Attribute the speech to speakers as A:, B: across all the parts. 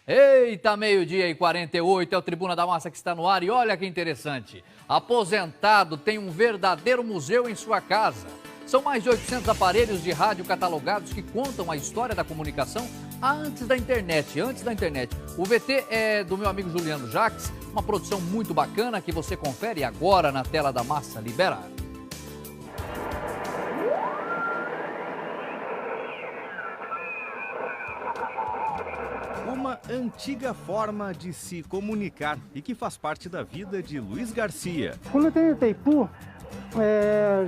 A: Eita, meio-dia e 48, é o Tribuna da Massa que está no ar e olha que interessante. Aposentado tem um verdadeiro museu em sua casa. São mais de 800 aparelhos de rádio catalogados que contam a história da comunicação antes da internet. O VT é do meu amigo Juliano Jacques, uma produção muito bacana que você confere agora na tela da Massa Liberar.
B: Uma antiga forma de se comunicar e que faz parte da vida de Luiz Garcia.
C: Quando eu entrei em Itaipu,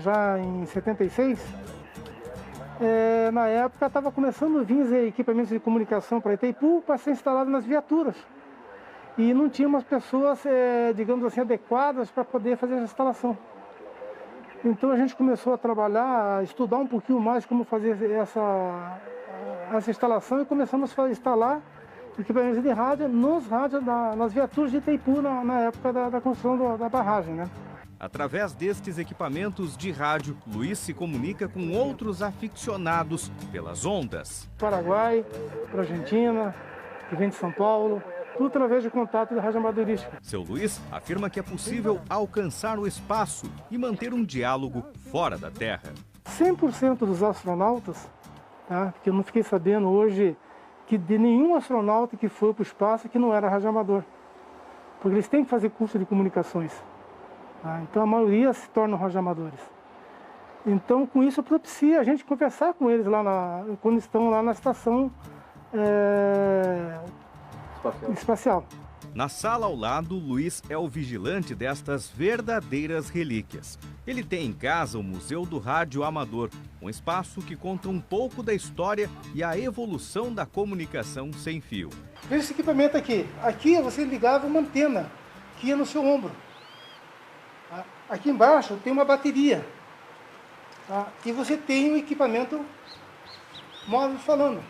C: já em 76, na época estava começando a vir equipamentos de comunicação para Itaipu para ser instalado nas viaturas. E não tinha umas pessoas, digamos assim, adequadas para poder fazer essa instalação. Então a gente começou a trabalhar, a estudar um pouquinho mais como fazer essa instalação e começamos a instalar equipamentos de rádio nas viaturas de Itaipu na época da construção da barragem, né?
B: Através destes equipamentos de rádio, Luiz se comunica com outros aficionados pelas ondas.
C: Paraguai, para Argentina, que vem de São Paulo, tudo através de contato da rádio amadorística.
B: Seu Luiz afirma que é possível alcançar o espaço e manter um diálogo fora da Terra.
C: 100% dos astronautas, tá? Que eu não fiquei sabendo hoje que de nenhum astronauta que foi para o espaço que não era radioamador. Porque eles têm que fazer curso de comunicações. Tá? Então a maioria se tornam radioamadores. Então com isso propicia a gente conversar com eles lá quando estão lá na estação espacial.
B: Na sala ao lado, Luiz é o vigilante destas verdadeiras relíquias. Ele tem em casa o Museu do Rádio Amador, um espaço que conta um pouco da história e a evolução da comunicação sem fio.
C: Veja esse equipamento aqui. Aqui você ligava uma antena que ia no seu ombro. Tá? Aqui embaixo tem uma bateria. Tá? E você tem um equipamento móvel falando.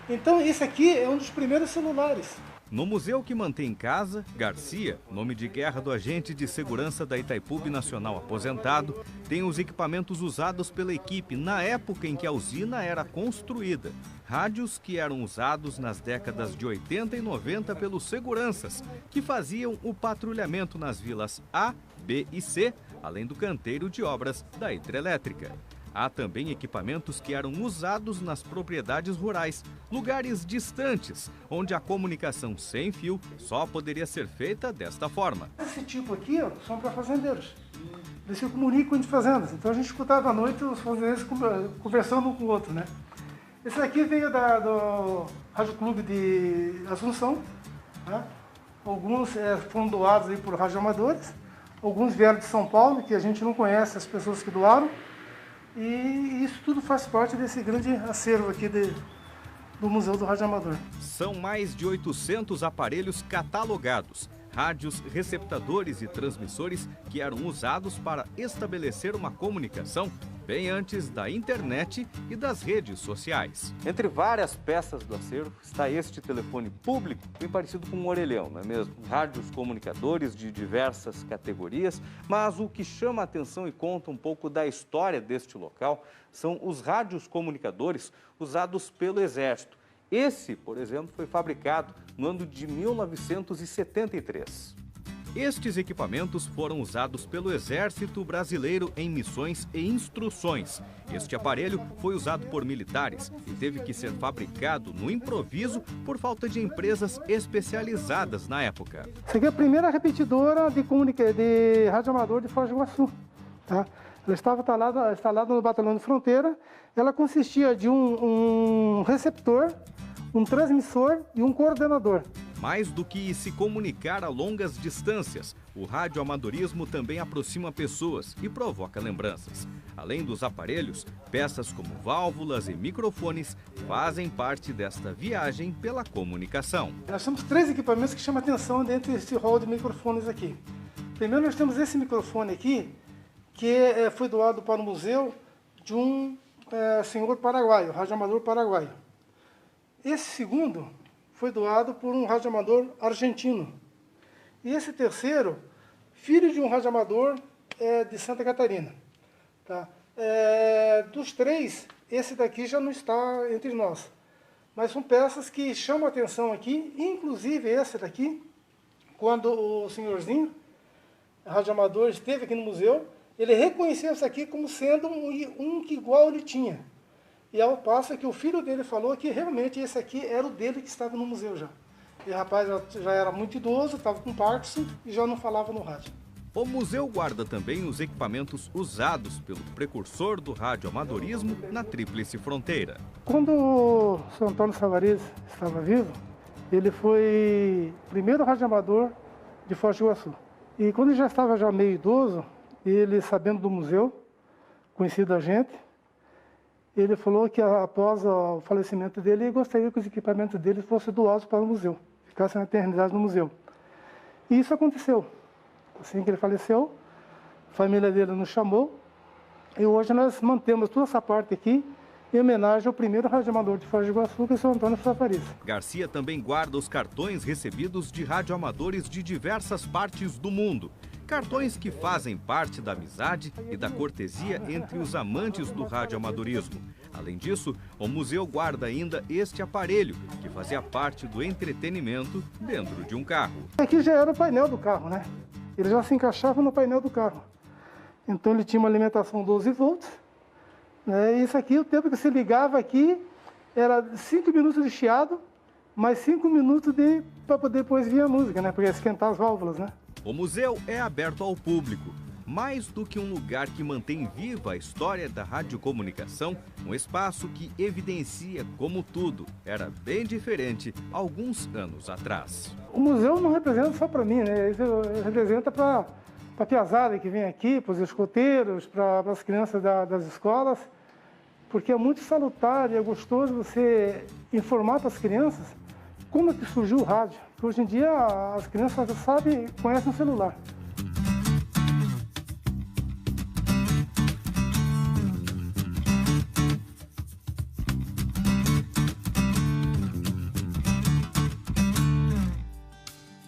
C: Então esse aqui é um dos primeiros celulares.
B: No museu que mantém em casa, Garcia, nome de guerra do agente de segurança da Itaipu Nacional aposentado, tem os equipamentos usados pela equipe na época em que a usina era construída. Rádios que eram usados nas décadas de 80 e 90 pelos seguranças, que faziam o patrulhamento nas vilas A, B e C, além do canteiro de obras da hidrelétrica. Há também equipamentos que eram usados nas propriedades rurais, lugares distantes, onde a comunicação sem fio só poderia ser feita desta forma.
C: Esse tipo aqui são para fazendeiros. Eles se comunicam entre fazendas. Então a gente escutava à noite os fazendeiros conversando um com o outro, né? Esse aqui veio do Rádio Clube de Assunção. Né? Alguns foram doados aí por radioamadores. Alguns vieram de São Paulo, que a gente não conhece as pessoas que doaram. E isso tudo faz parte desse grande acervo aqui do Museu do Rádio Amador.
B: São mais de 800 aparelhos catalogados, rádios, receptadores e transmissores que eram usados para estabelecer uma comunicação bem antes da internet e das redes sociais. Entre várias peças do acervo está este telefone público, bem parecido com um orelhão, não é mesmo? Rádios comunicadores de diversas categorias, mas o que chama a atenção e conta um pouco da história deste local são os rádios comunicadores usados pelo Exército. Esse, por exemplo, foi fabricado no ano de 1973. Estes equipamentos foram usados pelo Exército Brasileiro em missões e instruções. Este aparelho foi usado por militares e teve que ser fabricado no improviso por falta de empresas especializadas na época.
C: Essa aqui é a primeira repetidora de rádio amador de Foz do Iguaçu. Tá? Ela estava instalada no Batalhão de Fronteira. Ela consistia de um receptor, um transmissor e um coordenador.
B: Mais do que se comunicar a longas distâncias, o radioamadorismo também aproxima pessoas e provoca lembranças. Além dos aparelhos, peças como válvulas e microfones fazem parte desta viagem pela comunicação.
C: Nós temos 3 equipamentos que chamam a atenção dentro desse hall de microfones aqui. Primeiro nós temos esse microfone aqui, que foi doado para o museu de um senhor paraguaio, radioamador paraguaio. Esse segundo foi doado por um radioamador argentino. E esse terceiro, filho de um radioamador de Santa Catarina. Tá? Dos 3, esse daqui já não está entre nós. mas são peças que chamam a atenção aqui, inclusive esse daqui, quando o senhorzinho, radioamador, esteve aqui no museu, ele reconheceu isso aqui como sendo um que igual ele tinha. E ao passo que o filho dele falou que realmente esse aqui era o dele que estava no museu já. E o rapaz já era muito idoso, estava com Parkinson e já não falava no rádio.
B: O museu guarda também os equipamentos usados pelo precursor do radioamadorismo na Tríplice Fronteira.
C: Quando o Sr. Antônio Savarez estava vivo, ele foi o primeiro radioamador de Foz do Iguaçu. E quando ele já estava meio idoso, ele, sabendo do museu, conhecido da gente, ele falou que após o falecimento dele, ele gostaria que os equipamentos dele fossem doados para o museu, ficassem na eternidade no museu. E isso aconteceu. Assim que ele faleceu, a família dele nos chamou, e hoje nós mantemos toda essa parte aqui em homenagem ao primeiro radioamador de Foz do Iguaçu, que é o Sr. Antônio Savarez.
B: Garcia também guarda os cartões recebidos de radioamadores de diversas partes do mundo. Cartões que fazem parte da amizade e da cortesia entre os amantes do radioamadorismo. Além disso, o museu guarda ainda este aparelho, que fazia parte do entretenimento dentro de um carro.
C: Aqui já era o painel do carro, né? Ele já se encaixava no painel do carro. Então ele tinha uma alimentação 12 volts. Né? E isso aqui, o tempo que se ligava aqui, era 5 minutos de chiado, mais 5 minutos para poder depois vir a música, né? Porque ia esquentar as válvulas, né?
B: O museu é aberto ao público. Mais do que um lugar que mantém viva a história da radiocomunicação, um espaço que evidencia como tudo era bem diferente alguns anos atrás.
C: O museu não representa só para mim, né? Isso representa para a piazada que vem aqui, para os escoteiros, para as crianças das escolas, porque é muito salutar e é gostoso você informar para as crianças como é que surgiu o rádio. Porque hoje em dia as crianças já sabem, conhecem o celular.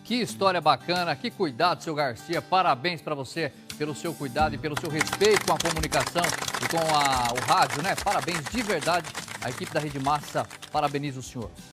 A: Que história bacana, que cuidado, seu Garcia. Parabéns para você pelo seu cuidado e pelo seu respeito com a comunicação e com o rádio, né? Parabéns de verdade. A equipe da Rede Massa parabeniza o senhor.